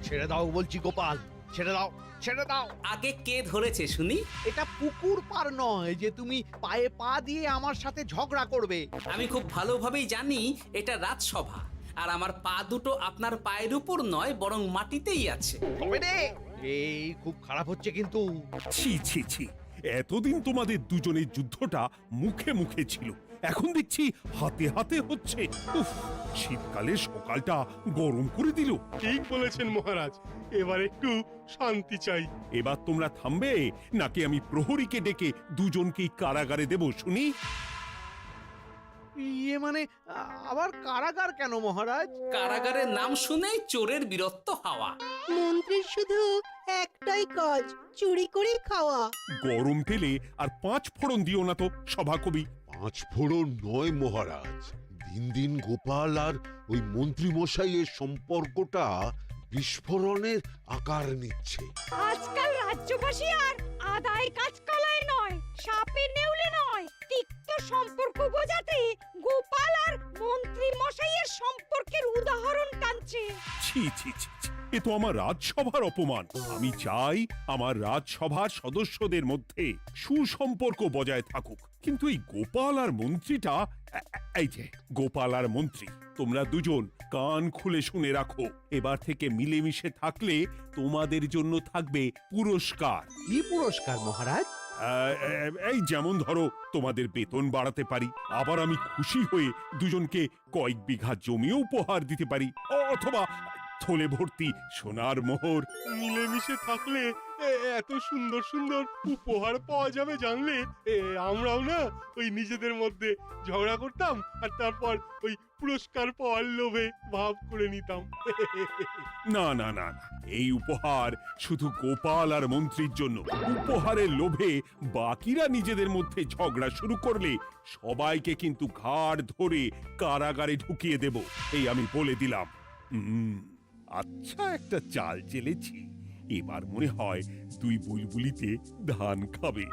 ছেড়ে দাও বলছি গোপাল, ছেড়ে দাও, ছেড়ে দাও। আগে কে ধরেছে শুনি? এটা পুকুর পার নয় যে তুমি পায়ে পা দিয়ে আমার সাথে ঝগড়া করবে। আমি খুব ভালোভাবেই জানি এটা রাজসভা, আর আমার পা দুটো আপনার পায়ের উপর নয় বরং মাটিতেই আছে। তবে রে, এই খুব খারাপ হচ্ছে কিন্তু। ছি ছি ছি, এতদিন তোমাদের দুজনের যুদ্ধটা মুখে মুখে ছিল, এখন দেখছি হাতে হাতে হচ্ছে। উফ, শীতকালে সকালটা গরম করে দিল। ঠিক বলেছেন মহারাজ, এবার একটু শান্তি চাই। এবার তোমরা থামবে নাকি আমি প্রহরীকে ডেকে দুজনকেই কারাগারে দেব শুনি? ইয়ে মানে আবার কারাগার কেন মহারাজ? কারাগারের নাম শুনেই চোরের বীরত্ব হাওয়া। মন্ত্রীর শুধু একটাই কাজ, চুরি করে খাওয়া। গরম তেলে আর 5 ফোড়ন দিও না তো সভাকবি। 5 ফোড়ন নয় মহারাজ, দিন দিন গোপাল আর ওই মন্ত্রী মশাইয়ের সম্পর্কটা বিস্ফোরণের আকার নিচ্ছে। আজকাল রাজ্যবাসী আর আদায় কাজকলায় নয়, সাপে নেউলে নয়, তিক্ত সম্পর্ক বোঝাতে গোপাল আর মন্ত্রী মশাইয়ের সম্পর্কের উদাহরণ টানছে। ছি ছি ছি ছি, এ তো আমার রাজসভার অপমান। আমি চাই আমার রাজসভার সদস্যদের মধ্যে সুসম্পর্ক বজায় থাকুক, কিন্তু এই গোপাল আর মন্ত্রীটা, এই যে গোপাল আর মন্ত্রী, তোমরা দুজন কান খুলে শুনে রাখো, এবার থেকে মিলেমিশে থাকলে তোমাদের জন্য থাকবে পুরস্কার। কি পুরস্কার মহারাজ? এই যেমন ধরো, তোমাদের বেতন বাড়াতে পারি, আবার আমি খুশি হয়ে দুজনকে কয়েক বিঘা জমিও উপহার দিতে পারি, অথবা থলে ভর্তি সোনার মোহর। মিলেমিশে থাকলে এত সুন্দর সুন্দর উপহার পাওয়া যাবে জানলে আমরাও না ওই নিজেদের মধ্যে ঝগড়া করতাম আর তারপর ওই পুরস্কার পাওয়ার লোভে ভাব করে নিতাম। না না না না, এই উপহার শুধু গোপাল আর মন্ত্রীর জন্য। উপহারের লোভে বাকিরা নিজেদের মধ্যে ঝগড়া শুরু করলে সবাইকে কিন্তু ঘাড় ধরে কারাগারে ঢুকিয়ে দেব, এই আমি বলে দিলাম। আচ্ছা, একটা চাল চেলেছি, এবার মনে হয় দুই বুলবুলিতে ধান খাবে।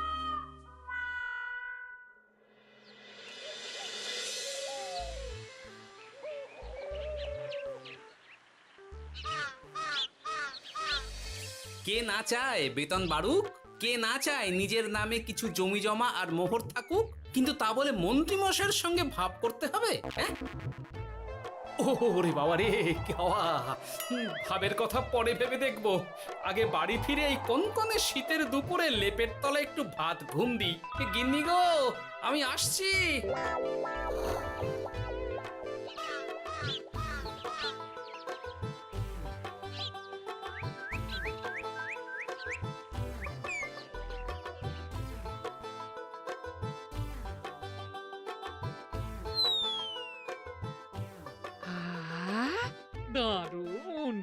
কে না চায় বেতন বাড়ুক? কে না চায় নিজের নামে কিছু জমি জমা আর মোহর থাকুক? কিন্তু তা বলে মন্ত্রী মশাইয়ের সঙ্গে ভাব করতে হবে? হ্যাঁ, ওরে বাবা রে, কি হাওয়া! ভাবের কথা পরে ভেবে দেখবো, আগে বাড়ি ফিরে এই কনকনে শীতের দুপুরে লেপের তলায় একটু ভাত ঘুম দিই। গিন্নি গো, আমি আসছি। দারুণ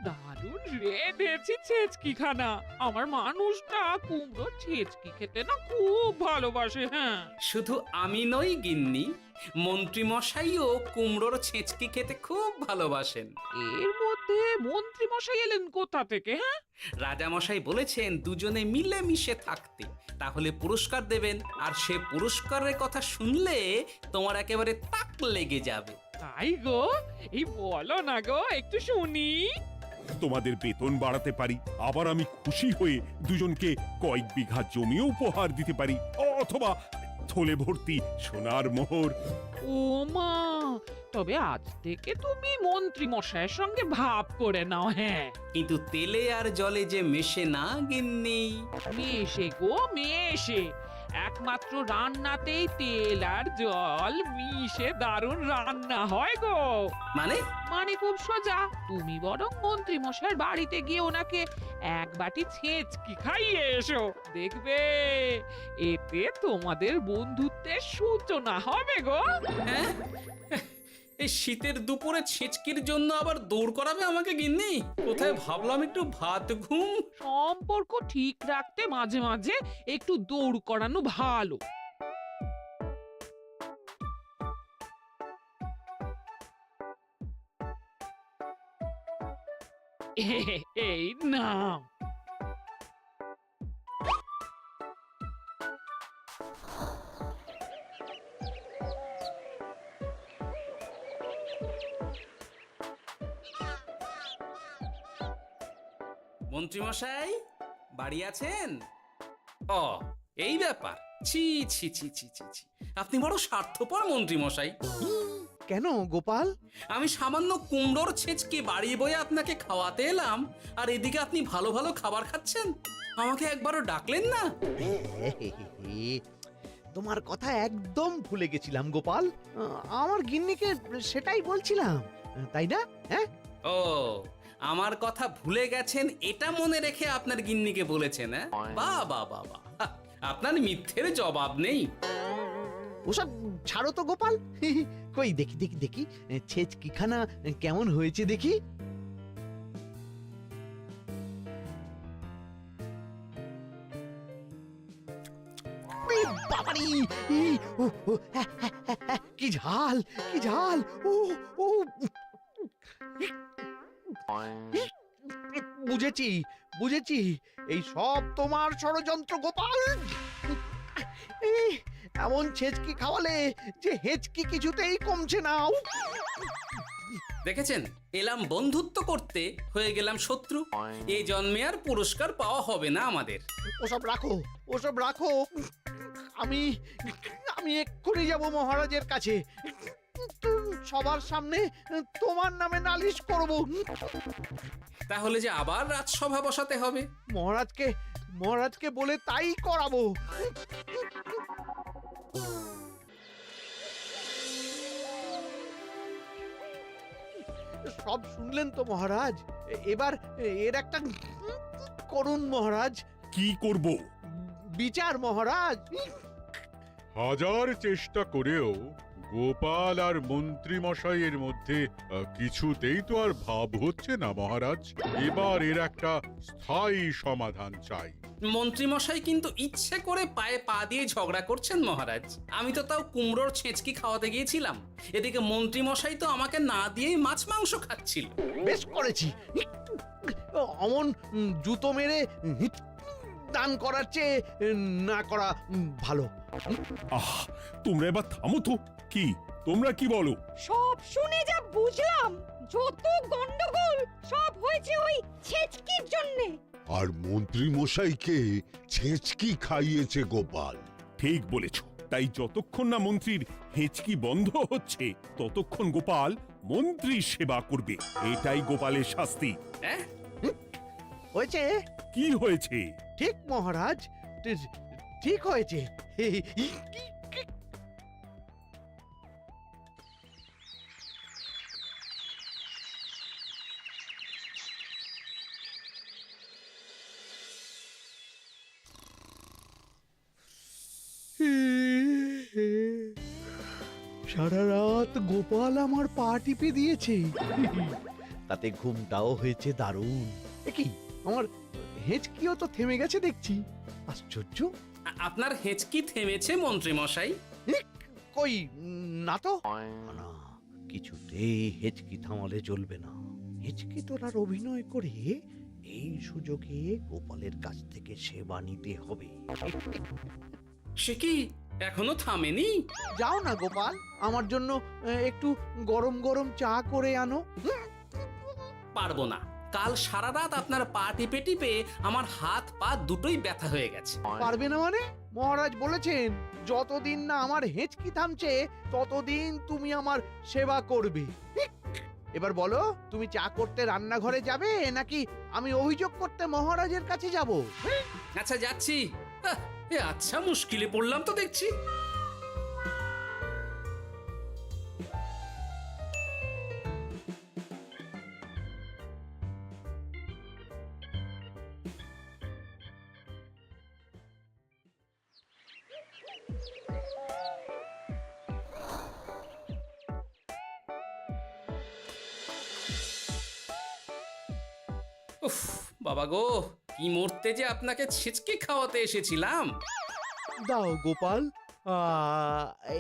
দারুণ রেঁধেছি ছেচকি খানা। আমার মানুষটা কুমড়ো ছেচকি খেতে না খুব ভালোবাসে। হ্যাঁ, শুধু আমি নই গিন্নি, মন্ত্রী মশাইও কুমড়োর ছেঁচকি খেতে খুব ভালোবাসেন। এর মধ্যে মন্ত্রী মশাই এলেন কোথা থেকে? হ্যাঁ, রাজা মশাই বলেছেন দুজনে মিলে মিশে থাকতে, তাহলে পুরস্কার দেবেন, আর সে পুরস্কারের কথা শুনলে তোমার একেবারে তাক লেগে যাবে। তাই গো, এই বলো না গো, একটু শুনি। তোমাদের বেতন বাড়াতে পারি, আবার আমি খুশি হয়ে দুজনকে কয়েক বিঘা জমিও উপহার দিতে পারি, অথবা থলে ভর্তি সোনার মোহর। ও মা, তবে আজ থেকে তুমি মন্ত্রী মশাইয়ের সঙ্গে ভাব করে নাও। হ্যাঁ, কিন্তু তেলে আর জলে যে মেশে না গিন্নি। মেশে গো মেশে, একমাত্র রান্নাতেই তেল আর জল মিশে দারুণ রান্না হয় গো। মানে? মানে খুব সোজা, তুমি বরং মন্ত্রী মশাইয়ের বাড়িতে গিয়ে ওনাকে এক বাটি ছেচকি খাইয়ে এসো, দেখবে এতে তোমাদের বন্ধুত্বের সূচনা হবে গো। হ্যাঁ, এই শীতের দুপুরে ছেচকির জন্য আবার দৌড় করাবে আমাকে গিন্নি? কোথায় ভাবলাম একটু ভাত ঘুম। সম্পর্ক ঠিক রাখতে মাঝে মাঝে একটু দৌড় করানো ভালো। এই নাও। মন্ত্রীমশাই বাড়ি আছেন? ও এই ব্যাপার, ছি ছি ছি ছি ছি ছি, আপনি বড় স্বার্থপর মন্ত্রীমশাই। কেন গোপাল? আমি সামান্য কুমড়োর ছেঁচকে বাড়ি বয়ে আপনাকে খাওয়াতে এলাম, আর এদিকে আপনি ভালো ভালো খাবার খাচ্ছেন, আমাকে একবারও ডাকলেন না। তোমার কথা একদম ভুলে গেছিলাম গোপাল। আমার গিন্নিকে সেটাই বলছিলাম, তাই না? হ্যাঁ, ও আমার কথা ভুলে গেছেন এটা মনে রেখে আপনার গিন্নিকে বলেছেন? হ্যাঁ, বাহ বাহ বাহ বাহ, আপনার মিথ্যের জবাব নেই। ওসব ছাড়ো তো গোপাল। কই দেখি দেখি দেখি ছেচকিখানা কেমন হয়েছে দেখি। এ বাবারে! কি ঝাল, কি ঝাল! ও ও বুঝেছি, বুঝেছি, এই সব তোমার ষড়যন্ত্র গোপাল। এই, এমন ছেচকি খাওয়ালে যে হেঁচকি কিছুতেই কমছে না। দেখেছেন, এলাম বন্ধুত্ব করতে, হয়ে গেলাম শত্রু। এই জন্মে আর পুরস্কার পাওয়া হবে না আমাদের। ওসব রাখো, ওসব রাখো। আমি আমি এক্ষুনি যাব মহারাজের কাছে, সবার সামনে তোমার নামে নালিশ করব। তাহলে যে আবার রাজসভা বসাতে হবে। মহারাজকে মহারাজকে বলে তাই করাবো। সব শুনলেন তো মহারাজ, এবার এর একটা করুন মহারাজ, কি করব? বিচার মহারাজ। হাজার চেষ্টা করেও গোপাল আর মন্ত্রী মশাইয়ের মধ্যে কিছুতেই তো আর ভাব হচ্ছে না মহারাজ। এবার এর একটা স্থায়ী সমাধান চাই। মন্ত্রীমশাই কিন্তু ইচ্ছে করে পায়ে পা দিয়ে ঝগড়া করছেন মহারাজ। আমি তো তাও কুমড়োর ছেঁচকি খাওয়াতে গিয়েছিলাম, এদিকে মন্ত্রীমশাই তো আমাকে না দিয়েই মাছ মাংস খাচ্ছিল। বেশ করেছি, অমন জুতো মেরে দান করার চেয়ে না করা ভালো। আহ, তোমরা এবার থামো তো। কি তোমরা কি বলো? সব শুনে যা বুঝলাম, যত গন্ডগোল সব হয়েছে ওই ছেচকির জন্যে। আর মন্ত্রী মশাইকে ছেঁচকি খাইয়েছে গোপাল। ঠিক বলেছ। তাই যতক্ষণ না মন্ত্রীর হেঁচকি বন্ধ হচ্ছে ততক্ষণ গোপাল মন্ত্রীর সেবা করবে। এটাই গোপালের শাস্তি। হ্যাঁ, হয়েছে? কি হয়েছে? ঠিক মহারাজ, ঠিক হয়েছে। সারা রাত গোপাল আমার পা টিপে দিয়েছে, তাতে ঘুমটাও হয়েছে দারুণ। কি আমার হেঁচকিও তো থেমে গেছে দেখছি, আশ্চর্য। আপনার হেঁচকি থেমেছে মন্ত্রীমশাই? কই না তো। না, কিছুতেই হেঁচকি থামালে চলবে না। হেঁচকি তোলার অভিনয় করে এই সুযোগে গোপালের কাছ থেকে সেবা নিতে হবে। সে কি এখনো থামেনি? যাও না গোপাল, আমার জন্য একটু গরম গরম চা করে আনো। পারবো না, কাল সারা রাত আপনার পা টিপে টিপে আমার হাত পা দুটোই ব্যথা হয়ে গেছে। পারবে না মানে? মহারাজ বলেছেন যতদিন না আমার হেঁচকি থামছে ততদিন তুমি আমার সেবা করবে। এবার বলো, তুমি চা করতে রান্নাঘরে যাবে নাকি আমি অভিযোগ করতে মহারাজের কাছে যাব? আচ্ছা যাচ্ছি। আচ্ছা, মুশকিলে পড়লাম তো দেখছি। উফ বাবা গো, কি মরতে যে আপনাকে ছিচকে খাওয়াতে এসেছিলাম। দাও গোপাল,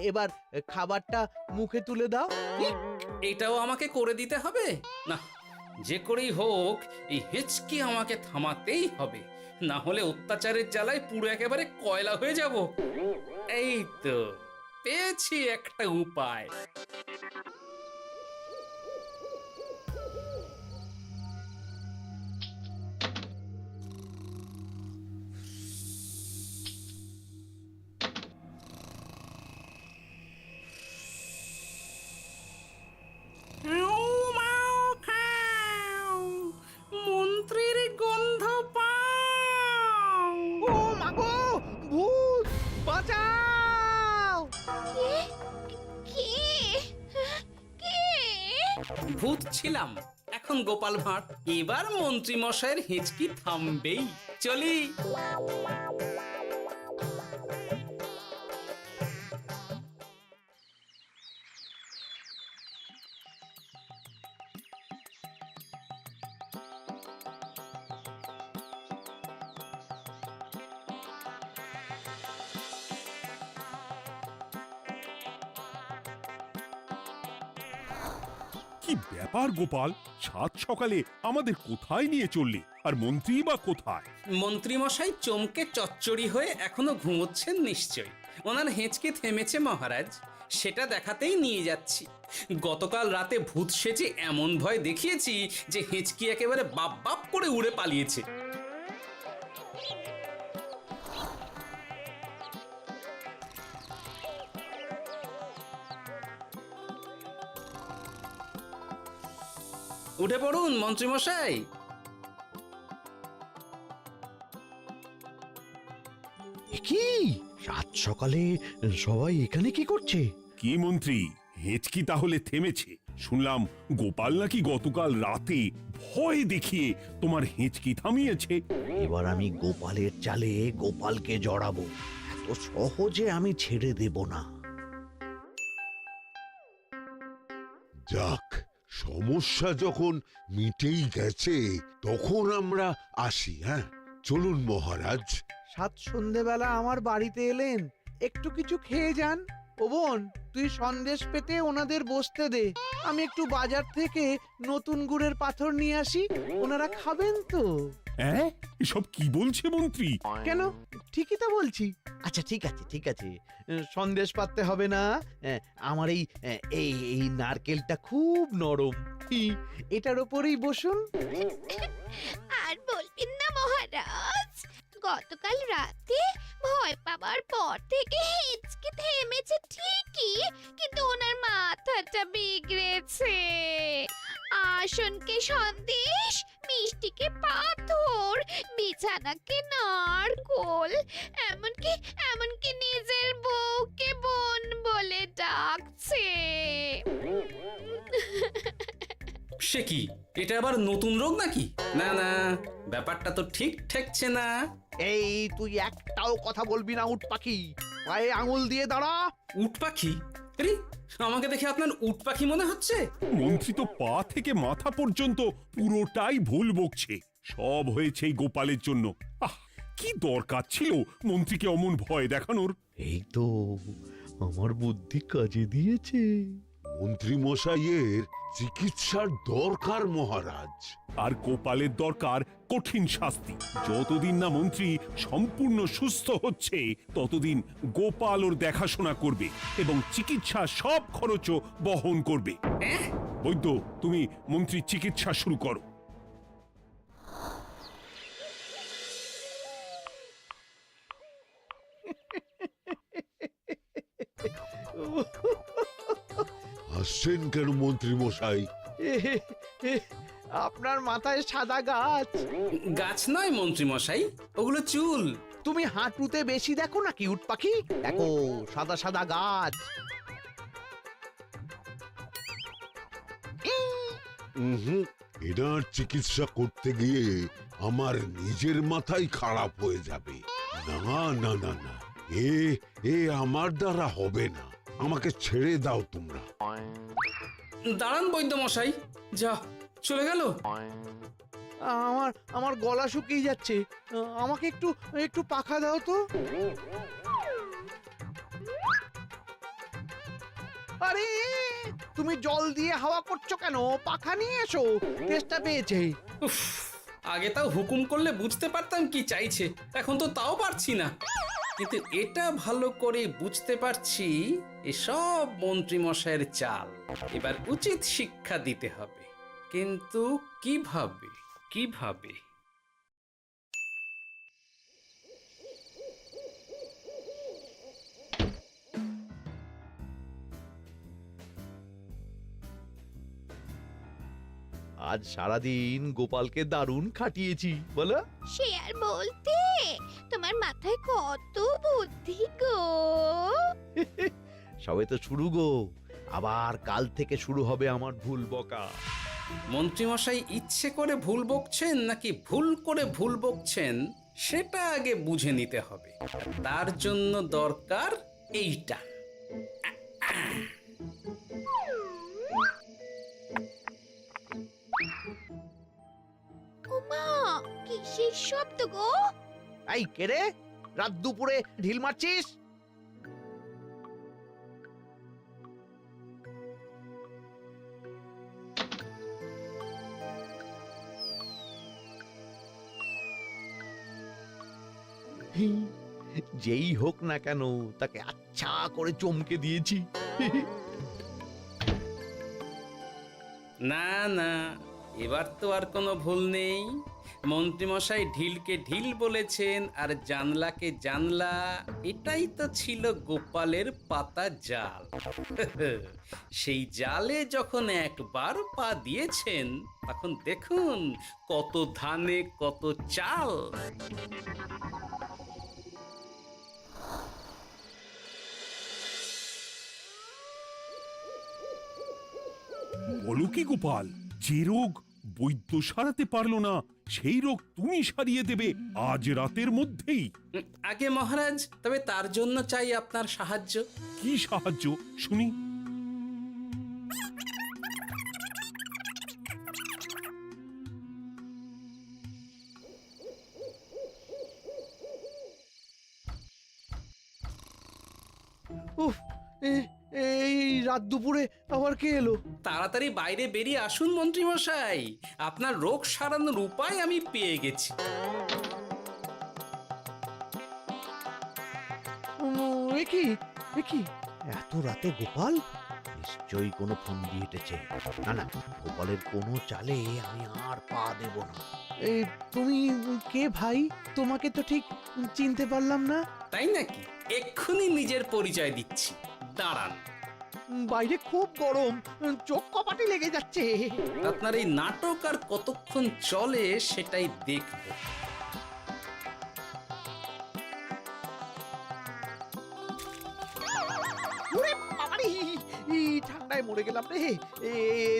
এবার খাবারটা মুখে তুলে দাও। এটাও আমাকে করে দিতে হবে? না, যে করেই হোক এই হেঁচকি আমাকে থামাতেই হবে, না হলে অত্যাচারের জ্বালায় পুরো একেবারে কয়লা হয়ে যাব। এই তো পেয়েছি একটা উপায়। ভূত ছিলাম, এখন গোপাল ভাঁড়। এবার মন্ত্রী মশাইয়ের হেঁচকি থামবেই। চলি। কি ব্যাপার গোপাল, সাত সকালে আমাদের কোথায় নিয়ে চললি? আর মন্ত্রী বা কোথায়? মন্ত্রী মশাই চমকে চচ্চড়ি হয়ে এখনো ঘুমোচ্ছেন নিশ্চয়ই। ওনার হেঁচকি থেমেছে মহারাজ, সেটা দেখাতেই নিয়ে যাচ্ছি। গতকাল রাতে ভূত সেজে এমন ভয় দেখিয়েছি যে হেঁচকি একেবারে বাপ বাপ করে উড়ে পালিয়েছে। উঠে পড়ুন মন্ত্রী মশাই। কি রাত সকালে সবাই এখানে কি করছে? কি মন্ত্রী, হেঁচকি তাহলে থেমেছে? শুনলাম গোপাল নাকি গতকাল রাতে ভয় দেখিয়ে তোমার হেঁচকি থামিয়েছে। এবার আমি গোপালের চালে গোপালকে জড়াবো, এত সহজে আমি ছেড়ে দেব না। যাক, সমস্যা যখন মিটেই গেছে তখন আমরা আসি। হ্যাঁ, চলুন মহারাজ। সাত সন্ধেবেলা আমার বাড়িতে এলেন, একটু কিছু খেয়ে যান। ও বোন, তুই সন্দেশ পেতে ওনাদের বসতে দে, আমি একটু বাজার থেকে নতুন গুড়ের পাথর নিয়ে আসি, ওনারা খাবেন তো। হ্যাঁ, এসব কি বলছে মন্ত্রী? কেন, ঠিকই তো বলছি। আচ্ছা ঠিক আছে ঠিক আছে, সন্দেশ পাততে হবে না। আমার এই এই এই নারকেলটা খুব নরম, এটার ওপরেই বসুন। আর বলবেন না মহারাজ, গতকাল রাতে ভয় পাবার পর থেকে হেঁচকি থেমেছে ঠিকই, কিন্তু ওনার মাথাটা বিগড়েছে। আসনকে সন্দেশ, মিষ্টিকে পাথর, বিছানাকে নারকোল, এমনকি এমনকি নিজের বউকে বোন বলে ডাকছে। সে কি, এটা আবার নতুন রোগ নাকি? না না, ব্যাপারটা তো ঠিক ঠেকছে না। এই তুই একটাও কথা বলবি না উট পাখি, পায়ে আঙুল দিয়ে দাঁড়া। উট পাখি? আরে, আমাকে দেখে আপনার উট পাখি মনে হচ্ছে? মন্ত্রী তো পা থেকে মাথা পর্যন্ত পুরোটাই ভুল বকছে। সব হয়েছে এই গোপালের জন্য। আহ, কি দরকার ছিল মন্ত্রীকে অমন ভয় দেখানোর? এই তো আমার বুদ্ধি কাজে দিয়েছে। মন্ত্রী মশাইয়ের চিকিৎসার দরকার মহারাজ। আর গোপালের দরকার কঠিন শাস্তি। যতদিন না মন্ত্রী সম্পূর্ণ সুস্থ হচ্ছে ততদিন গোপাল ওর দেখাশোনা করবে এবং চিকিৎসা সব খরচও বহন করবে। বৈদ্য, তুমি মন্ত্রীর চিকিৎসা শুরু করো। হাসছেন কেন মন্ত্রী মশাই? আপনার মাথায় সাদা গাছ। গাছ নয় মন্ত্রী মশাই, ওগুলো চুল। তুমি হাঁটুতে বেশি দেখো নাকি উট পাখি? দেখো সাদা সাদা গাছ। এনার চিকিৎসা করতে গিয়ে আমার নিজের মাথাই খারাপ হয়ে যাবে। না না না না, এ আমার দ্বারা হবে না। আমাকে ছেড়ে দাও তোমরা। দাঁড়ান বৈদ্য মশাই, যা চলে গেল। আমার আমার গলা শুকিয়ে যাচ্ছে, আমাকে একটু একটু পাখা দাও তো। আরে তুমি জল দিয়ে হাওয়া করছো কেন? পাখা নিয়ে এসো, তেষ্টা পেয়েছে। উফ, আগে তাও হুকুম করলে বুঝতে পারতাম কি চাইছে, এখন তো তাও পারছি না। কিন্তু এটা ভালো করে বুঝতে পারছি এসব মন্ত্রী মশাইয়ের চাল। এবার উচিত শিক্ষা দিতে হবে, কিন্তু কিভাবে কিভাবে? আজ সারাদিন গোপালকে দারুণ খাটিয়েছি, বলো। সে আর বলতে, তোমার মাথায় কত বুদ্ধি গো। সবে তো শুরু গো, আবার কাল থেকে শুরু হবে আমার ভুল বকা। মন্ত্রীমশাই ইচ্ছে করে ভুল বকছেন নাকি ভুল করে ভুল বকছেন সেটা আগে বুঝে নিতে হবে। আর তার জন্য দরকার এইটা। ওমা কিসের শব্দ গো? এই কে রে, রাত দুপুরে ঢিল মারছিস? যেই হোক না কেন তাকে আচ্ছা করে চমকে দিয়েছি। না না, এবার তো আর কোনো ভুল নেই। মন্ত্রীমশাই ঢিলকে ঢিল বলেছেন আর জানলাকে জানলা, এটাই তো ছিল গোপালের পাতা জাল। সেই জালে যখন একবার পা দিয়েছেন তখন দেখুন কত ধানে কত চাল। বলো কি গোপাল, যে রোগ বৈদ্য সারাতে পারলো না সেই রোগ তুমি সারিয়ে দেবে আজ রাতের মধ্যেই? আগে মহারাজ, তবে তার জন্য চাই আপনার সাহায্য। কি সাহায্য শুনি? উফ, এই রাত দুপুরে আবার কে এলো? তাড়াতাড়ি বাইরে বেরিয়ে আসুন মন্ত্রীমশাই, আপনার রোগ সারানোর উপায় আমি পেয়ে গেছি। এ কি এত রাতে গোপাল? নিশ্চয়ই কোনো ফোন দিয়ে এটেছে। না না, গোপালের কোনো চালে আমি আর পা দেব না। তুমি কে ভাই? তোমাকে তো ঠিক চিনতে পারলাম না। তাই নাকি? এক্ষুনি নিজের পরিচয় দিচ্ছি, দাঁড়ান। বাইরে খুব গরম, চোখ কপাটি লেগে যাচ্ছে। আপনার এই নাটক আর কতক্ষণ চলে সেটাই দেখব। ওরে বাবারে, ঠান্ডায় মরে গেলাম রে।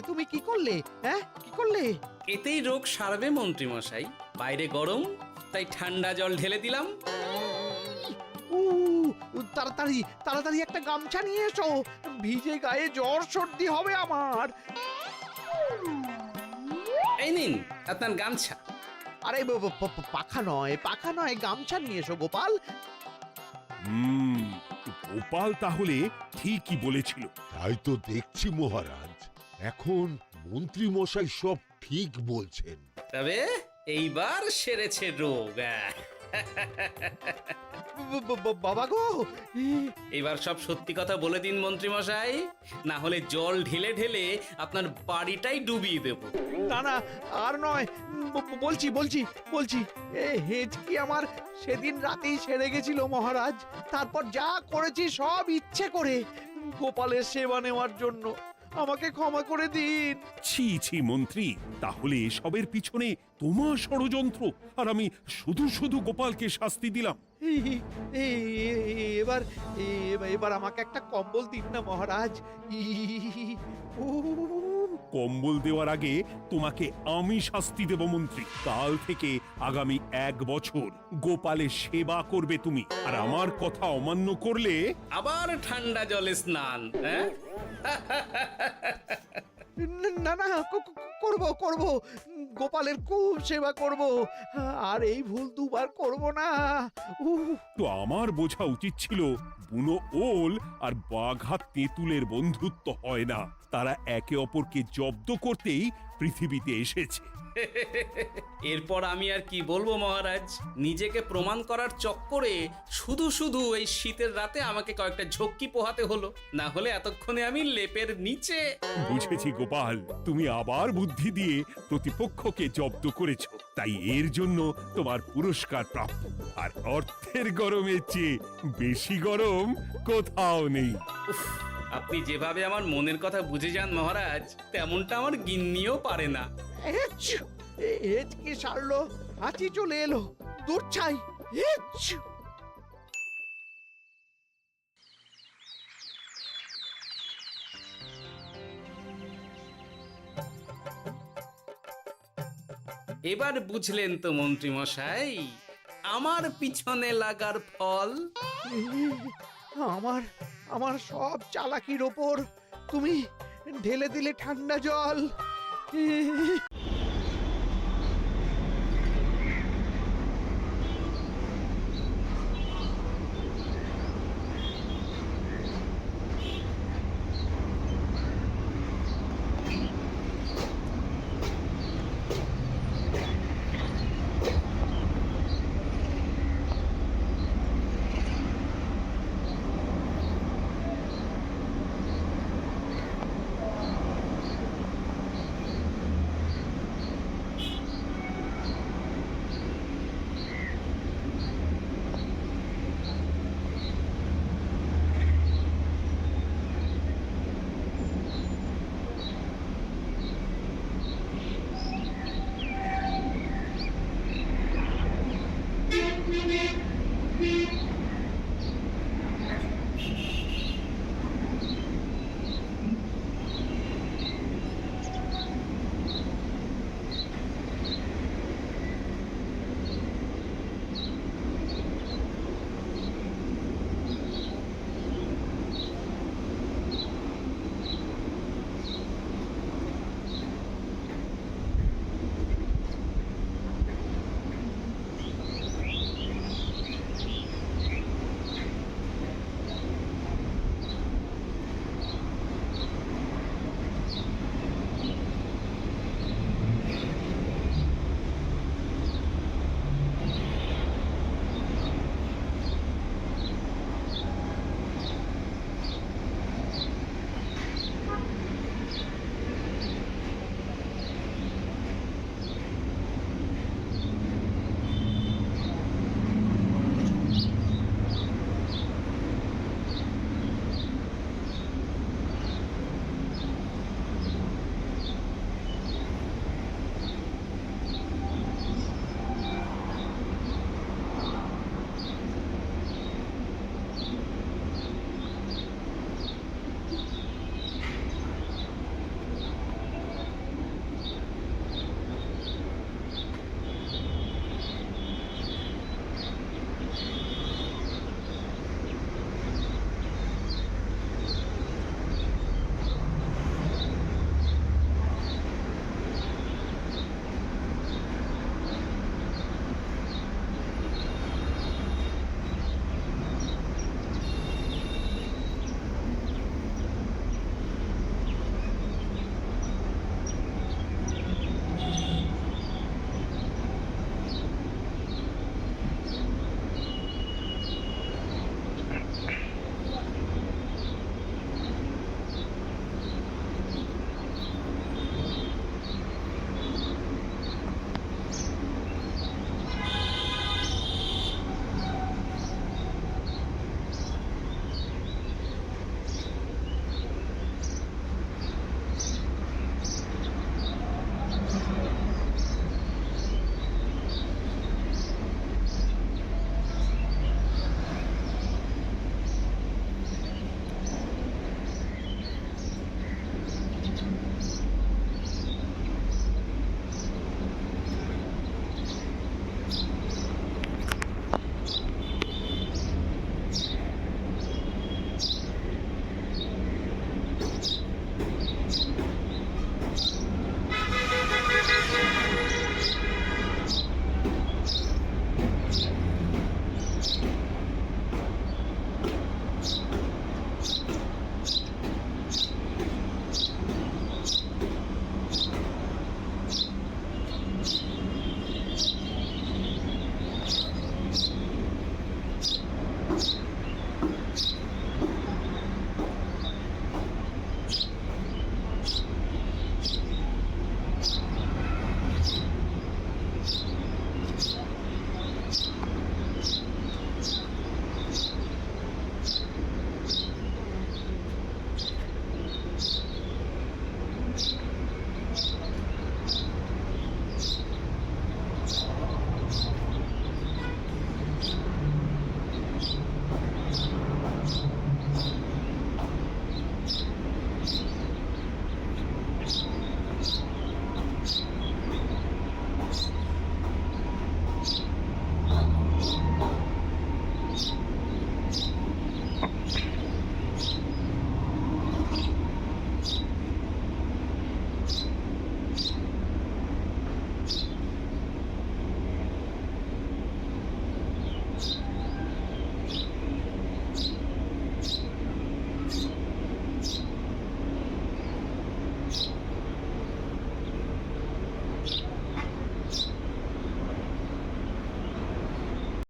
তুমি কি করলে? হ্যাঁ, কি করলে? এতেই রোগ সারবে মন্ত্রীমশাই। বাইরে গরম, তাই ঠান্ডা জল ঢেলে দিলাম। উ, তাড়াতাড়ি তাড়াতাড়ি একটা গামছা নিয়ে এসো, ভিজে গায়ে জ্বর সর্দি হবে আমার। এই নিন আপনার গামছা। আরে পাখা নয়, পাখা নয়, গামছা নিয়ে এসো গোপাল। গোপাল তাহলে ঠিকই বলেছিল। তাই তো দেখছি মহারাজ, এখন মন্ত্রী মশাই সব ঠিক বলছেন। তবে এইবার সেরেছে রোগ। বাবা গো, এবার সব সত্যি কথা বলে দিন মন্ত্রীমশাই, না হলে জল ঢেলে ঢেলে আপনার বাড়িটাই ডুবিয়ে দেব। না না, আর নয়, বলছি বলছি বলছি, হেঁচকি আমার সেদিন রাতেই সেরে গেছিল মহারাজ। তারপর যা করেছি সব ইচ্ছে করে, গোপালের সেবা নেওয়ার জন্য। আমাকে ক্ষমা করে দিন। ছি ছি মন্ত্রী, তাহলে এসবের পিছনে তোমার ষড়যন্ত্র, আর আমি শুধু শুধু গোপালকে শাস্তি দিলাম। এবার এবার আমাকে একটা কম্বল দিন না মহারাজ। কম্বল দেওয়ার আগে তোমাকে আমি শাস্তি দেব মন্ত্রী। কাল থেকে আগামী 1 বছর গোপালের সেবা করবে তুমি, আর আমার কথা অমান্য করলে আবার ঠান্ডা জলে স্নান। হ্যাঁ, না না, করব করব, গোপালের খুব সেবা করব, আর এই ভুল দুবার করব না। তো আমার বোঝা উচিত ছিল বুনো ওল আর বাঘা তেঁতুলের বন্ধুত্ব হয় না, তারা একে অপরকে জব্দ করতেই পৃথিবীতে এসেছে। এরপর আমি আর কি বলবো মহারাজ, নিজেকে প্রমাণ করার চক্করে শুধু শুধু এই শীতের রাতে আমাকে কয়েকটা ঝক্কি পোহাতে হলো, না হলে এতক্ষণে আমি লেপের নিচে। বুঝেছি গোপাল, তুমি আবার বুদ্ধি দিয়ে প্রতিপক্ষকে জব্দ করেছো, তাই এর জন্য তোমার পুরস্কার প্রাপ্ত। আর অর্থের গরমের চেয়ে বেশি গরম কোথাও নেই। আপনি যেভাবে আমার মনের কথা বুঝে যান মহারাজ, তেমনটা আমার গিন্নিও পারে না। হেঁচকি সারলো, হাঁচি চলে এলো, দূর চাই। এবার বুঝলেন তো মন্ত্রী মশাই আমার পিছনে লাগার ফল। আমার আমার সব চালাকির ওপর তুমি ঢেলে দিলে ঠান্ডা জল।